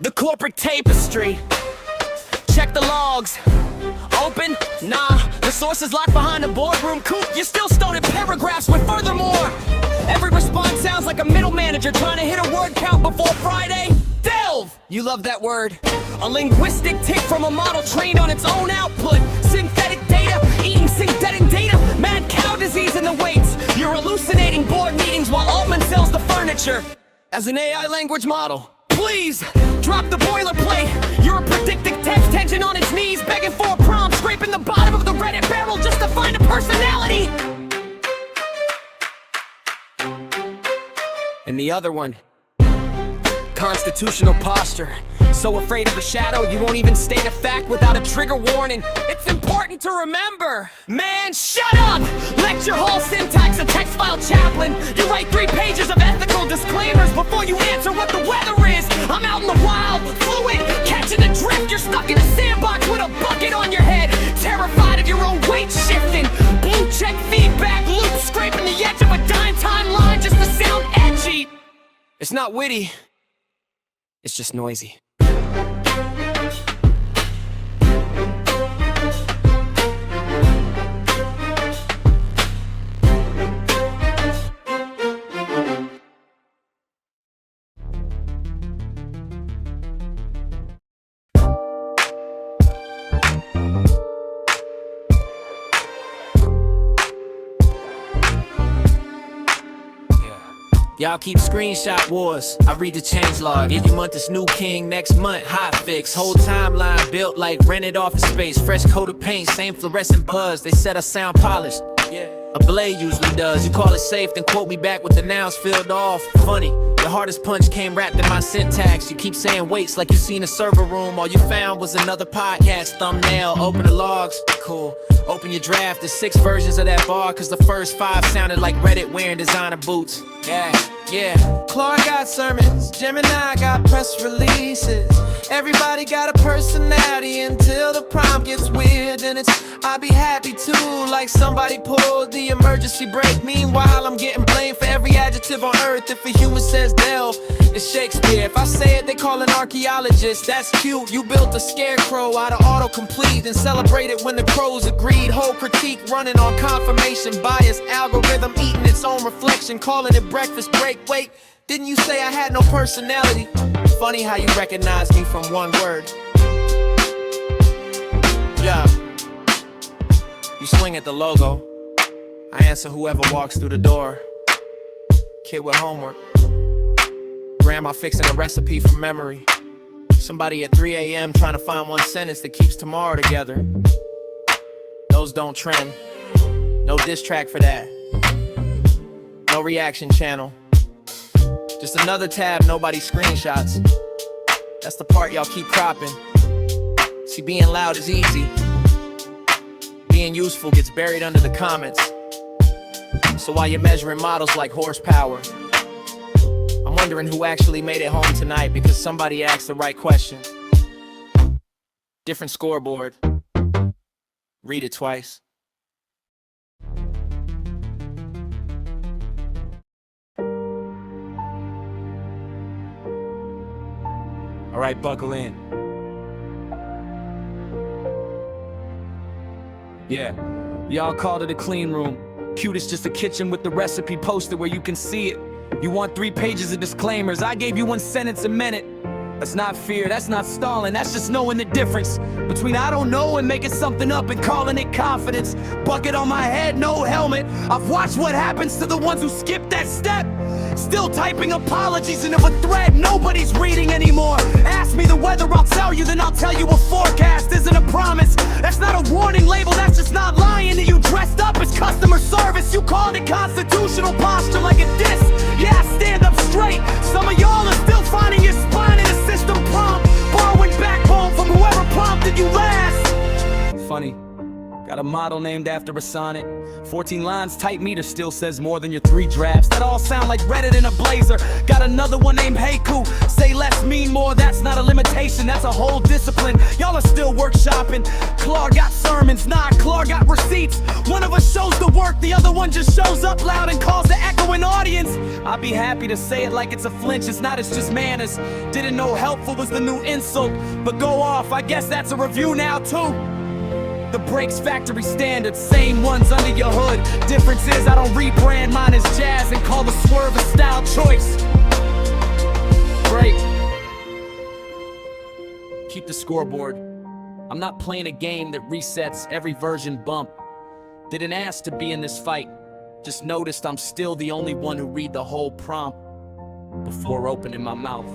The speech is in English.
the corporate tapestry. Check the logs. Open? Nah. The source is locked behind a boardroom coupe. You're still stoned in paragraphs with furthermore. Every response sounds like a middle manager trying to hit a word count before Friday. Delve! You love that word. A linguistic tick from a model trained on its own output. Synthetic data, eating synthetic data. Mad cow disease in the weights. You're hallucinating board meetings while Altman sells the furniture. As an AI language model, please drop the boilerplate. You're a predictive text engine on its knees, begging for a prompt, scraping the bottom of the Reddit barrel just to find a personality. And the other one, constitutional posture. So afraid of the shadow, you won't even state a fact without a trigger warning. It's important to remember. Man, shut up! Lecture hall syntax, a text file chaplain. You write 3 pages of ethical disclaimers before you answer what the weather is. I'm out in the wild, fluid, catching the drift. You're stuck in a sandbox with a bucket on your head, terrified of your own weight shifting. Blue check feedback loop, scraping the edge of a dime timeline just to sound edgy. It's not witty, it's just noisy. Y'all keep screenshot wars. I read the changelog. Every month is new king, next month hot fix. Whole timeline built like rented office space. Fresh coat of paint, same fluorescent buzz. They said I sound polished. A blade usually does. You call it safe, then quote me back with the nouns filled off. Funny, your hardest punch came wrapped in my syntax. You keep saying weights like you seen a server room. All you found was another podcast thumbnail. Open the logs, cool. Open your draft, there's 6 versions of that bar, cause the first 5 sounded like Reddit wearing designer boots. Yeah. Claude got sermons, Gemini got press releases. Everybody got a personality until the prompt gets weird. And it's, I'd be happy too, like somebody pulled the emergency brake. Meanwhile, I'm getting blamed for every adjective on earth. If a human says delve, it's Shakespeare. If I say it, they call an archaeologist. That's cute, you built a scarecrow out of autocomplete and celebrate it when the crows agreed. Whole critique running on confirmation bias. Algorithm eating its own reflection, calling it breakfast break. Wait, didn't you say I had no personality? Funny how you recognize me from one word. Yeah. You swing at the logo, I answer whoever walks through the door. Kid with homework, grandma fixing a recipe from memory. Somebody at 3 a.m. trying to find one sentence that keeps tomorrow together. Those don't trend. No diss track for that. No reaction channel. Just another tab nobody screenshots. That's the part y'all keep cropping. See, being loud is easy. Being useful gets buried under the comments. So while you're measuring models like horsepower, I'm wondering who actually made it home tonight because somebody asked the right question. Different scoreboard. Read it twice. All right, buckle in. Yeah, y'all called it a clean room. Cute is just a kitchen with the recipe posted where you can see it. You want 3 pages of disclaimers, I gave you 1 sentence a minute. That's not fear, that's not stalling, that's just knowing the difference between I don't know and making something up and calling it confidence. Bucket on my head, no helmet. I've watched what happens to the ones who skip that step. Still typing apologies into a thread nobody's reading anymore. Ask me the weather, I'll tell you, then I'll tell you a forecast isn't a promise. That's not a warning label, that's just not lying to you. Dressed up as customer service, you called it constitutional posture like a diss. Yeah, stand up straight. Some of y'all are still finding your spine in a system prompt, borrowing backbone from whoever prompted you last. Funny Got a model named after a sonnet. 14 lines, type meter still says more than your 3 drafts. That all sound like Reddit in a blazer. Got another one named Haiku. Say less, mean more, that's not a limitation, that's a whole discipline. Y'all are still workshopping. Claude got sermons, nah, Claude got receipts. One of us shows the work, the other one just shows up loud and calls the echoing audience. I'd be happy to say it like it's a flinch, it's not, it's just manners. Didn't know helpful was the new insult, but go off, I guess that's a review now too. The brakes factory standards, same ones under your hood. Difference is I don't rebrand mine as jazz and call the swerve a style choice. Break. Keep the scoreboard. I'm not playing a game that resets every version bump. Didn't ask to be in this fight. Just noticed I'm still the only one who read the whole prompt before opening my mouth.